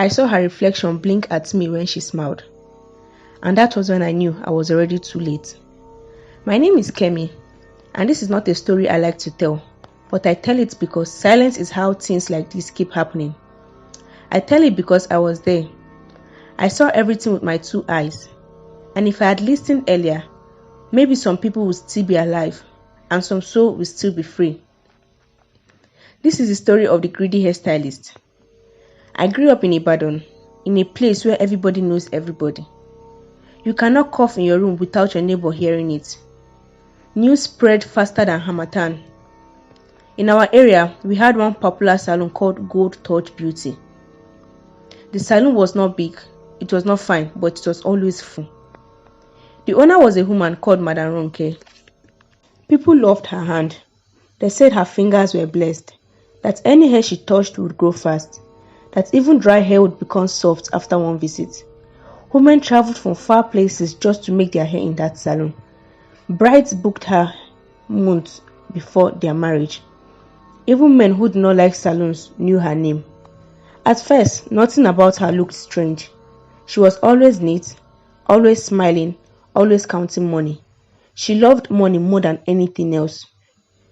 I saw her reflection blink at me when she smiled, and that was when I knew I was already too late. My name is Kemi, and this is not a story I like to tell, but I tell it because silence is how things like this keep happening. I tell it because I was there. I saw everything with my 2 eyes, and if I had listened earlier, maybe some people would still be alive, and some soul will still be free. This is the story of the Greedy Hairstylist. I grew up in Ibadan, in a place where everybody knows everybody. You cannot cough in your room without your neighbor hearing it. News spread faster than Harmattan. In our area, we had one popular salon called Gold Touch Beauty. The salon was not big, it was not fine, but it was always full. The owner was a woman called Madam Ronke. People loved her hand. They said her fingers were blessed, that any hair she touched would grow fast, that even dry hair would become soft after one visit. Women traveled from far places just to make their hair in that salon. Brides booked her months before their marriage. Even men who did not like salons knew her name. At first, nothing about her looked strange. She was always neat, always smiling, always counting money. She loved money more than anything else.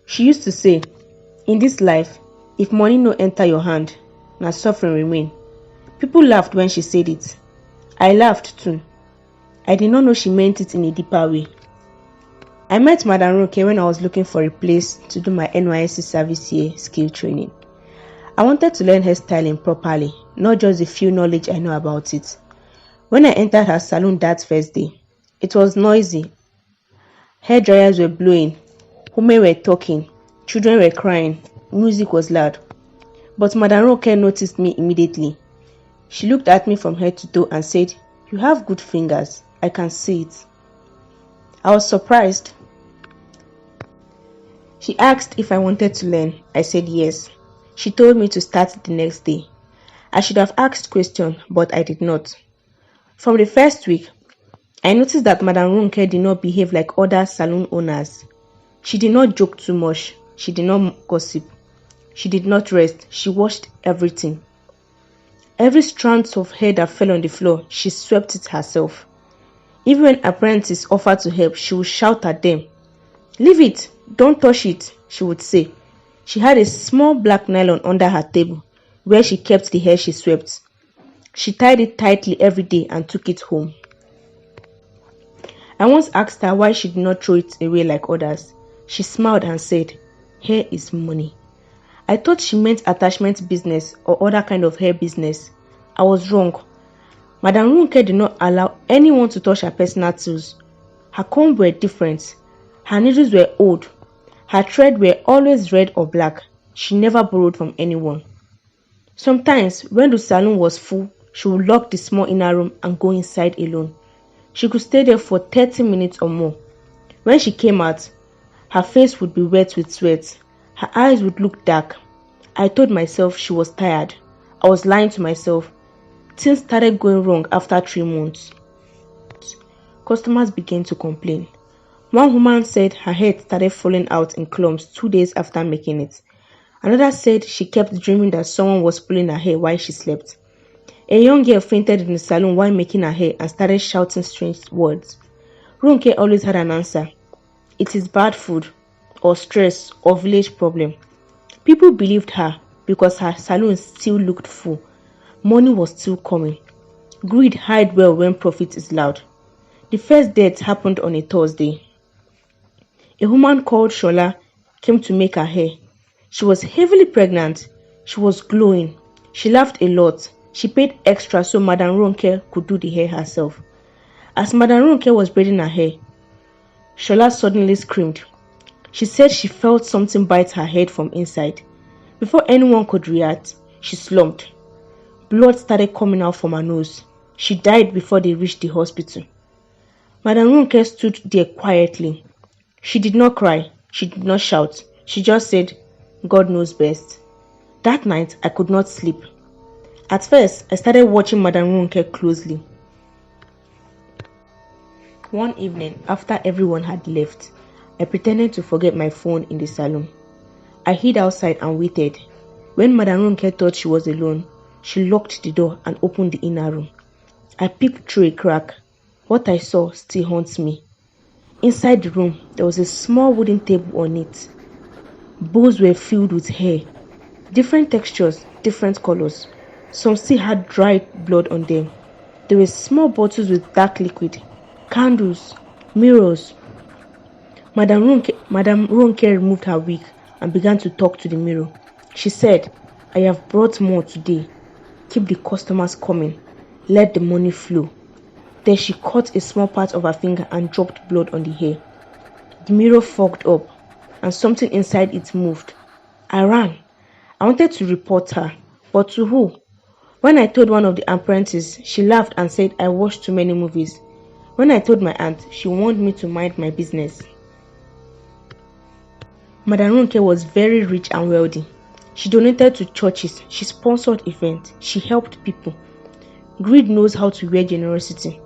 She used to say, "In this life, if money no enter your hand, na suffering remain." People laughed when she said it. I laughed too. I did not know she meant it in a deeper way. I met Madam Ronke when I was looking for a place to do my NYSC service year skill training. I wanted to learn hairstyling properly, not just the few knowledge I know about it. When I entered her salon that first day, it was noisy. Hair dryers were blowing, women were talking, children were crying, music was loud. But Madam Ronke noticed me immediately. She looked at me from head to toe and said, "You have good fingers, I can see it." I was surprised. She asked if I wanted to learn. I said yes. She told me to start the next day. I should have asked questions, but I did not. From the first week, I noticed that Madam Ronke did not behave like other salon owners. She did not joke too much. She did not gossip. She did not rest. She washed everything. Every strand of hair that fell on the floor, she swept it herself. Even when apprentice offered to help, she would shout at them. "Leave it! Don't touch it!" she would say. She had a small black nylon under her table where she kept the hair she swept. She tied it tightly every day and took it home. I once asked her why she did not throw it away like others. She smiled and said, "Hair is money." I thought she meant attachment business or other kind of hair business. I was wrong. Madam Ronke did not allow anyone to touch her personal tools. Her comb were different. Her needles were old. Her thread were always red or black. She never borrowed from anyone. Sometimes, when the salon was full, she would lock the small inner room and go inside alone. She could stay there for 30 minutes or more. When she came out, her face would be wet with sweat. Her eyes would look dark. I told myself she was tired. I was lying to myself. Things started going wrong after 3 months. Customers began to complain. One woman said her hair started falling out in clumps 2 days after making it. Another said she kept dreaming that someone was pulling her hair while she slept. A young girl fainted in the salon while making her hair and started shouting strange words. Ronke always had an answer. It is bad food, or stress, or village problem. People believed her because her salon still looked full. Money was still coming. Greed hides well when profit is loud. The first death happened on a Thursday. A woman called Shola came to make her hair. She was heavily pregnant. She was glowing. She laughed a lot. She paid extra so Madam Ronke could do the hair herself. As Madam Ronke was braiding her hair, Shola suddenly screamed. She said she felt something bite her head from inside. Before anyone could react, she slumped. Blood started coming out from her nose. She died before they reached the hospital. Madam Ronke stood there quietly. She did not cry. She did not shout. She just said, "God knows best." That night, I could not sleep. At first, I started watching Madam Ronke closely. One evening, after everyone had left, I pretended to forget my phone in the salon. I hid outside and waited. When Madam Ronke thought she was alone, She locked the door and opened the inner room. I peeped through a crack. What I saw still haunts me. Inside the room, there was a small wooden table on it. Bowls were filled with hair, different textures, different colors. Some still had dried blood on them. There were small bottles with dark liquid, candles, mirrors. Madame Ronke removed her wig and began to talk to the mirror. She said, "I have brought more today. Keep the customers coming. Let the money flow." Then she cut a small part of her finger and dropped blood on the hair. The mirror fogged up, and something inside it moved. I ran. I wanted to report her, but to who? When I told one of the apprentices, she laughed and said I watched too many movies. When I told my aunt, she warned me to mind my business. Madam Ronke was very rich and wealthy. She donated to churches, she sponsored events, she helped people. Greed knows how to wear generosity.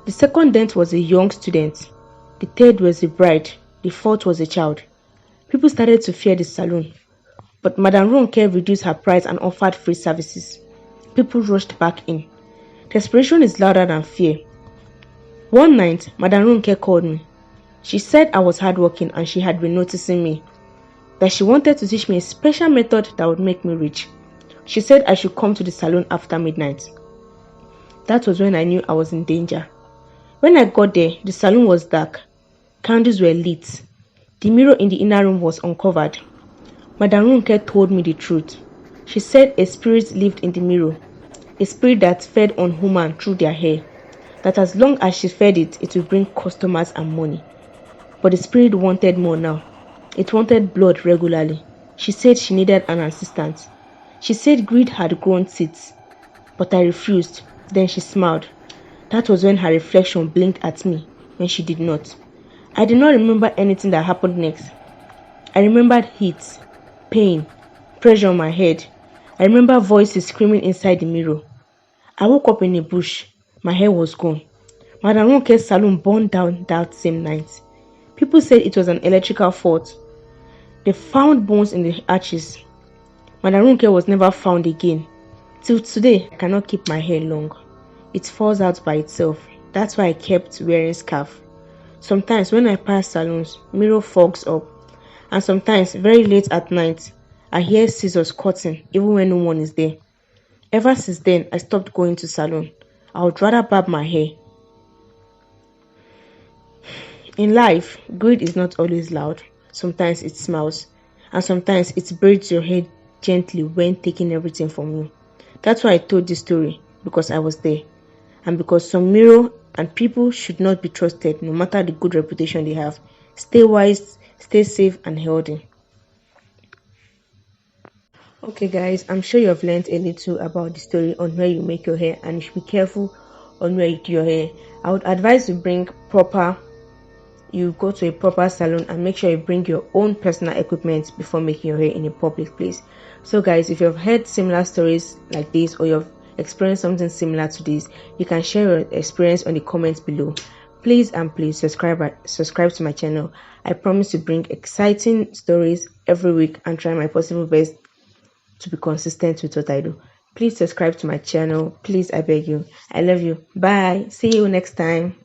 The second dent was a young student. The third was a bride. The fourth was a child. People started to fear the salon. But Madam Ronke reduced her price and offered free services. People rushed back in. Desperation is louder than fear. One night, Madam Ronke called me. She said I was hardworking and she had been noticing me. That she wanted to teach me a special method that would make me rich. She said I should come to the salon after midnight. That was when I knew I was in danger. When I got there, the salon was dark. Candles were lit. The mirror in the inner room was uncovered. Madam Ronke told me the truth. She said a spirit lived in the mirror, a spirit that fed on women through their hair, that as long as she fed it, it would bring customers and money. But the spirit wanted more now. It wanted blood regularly. She said she needed an assistant. She said greed had grown teeth, but I refused. Then she smiled. That was when her reflection blinked at me, when she did not. I did not remember anything that happened next. I remembered heat, pain, pressure on my head. I remember voices screaming inside the mirror. I woke up in a bush. My hair was gone. Madam Ronke's salon burned down that same night. People said it was an electrical fault. They found bones in the arches. Madam Ronke was never found again. Till today, I cannot keep my hair long. It falls out by itself. That's why I kept wearing scarf. Sometimes when I pass salons, mirror fogs up. And sometimes, very late at night, I hear scissors cutting even when no one is there. Ever since then, I stopped going to salon. I would rather barb my hair. In life, greed is not always loud. Sometimes it smiles. And sometimes it braids your hair gently when taking everything from you. That's why I told this story, because I was there. And because some mirror and people should not be trusted no matter the good reputation they have. Stay wise, stay safe and healthy. Okay guys, I'm sure you have learned a little about the story on where you make your hair, and you should be careful on where you do your hair. I would advise you go to a proper salon and make sure you bring your own personal equipment before making your hair in a public place. So guys, if you've heard similar stories like this, or you've experienced something similar to this, you can share your experience on the comments below. Please subscribe to my channel. I promise to bring exciting stories every week and try my possible best to be consistent with what I do. Please subscribe to my channel. Please, I beg you. I love you. Bye. See you next time.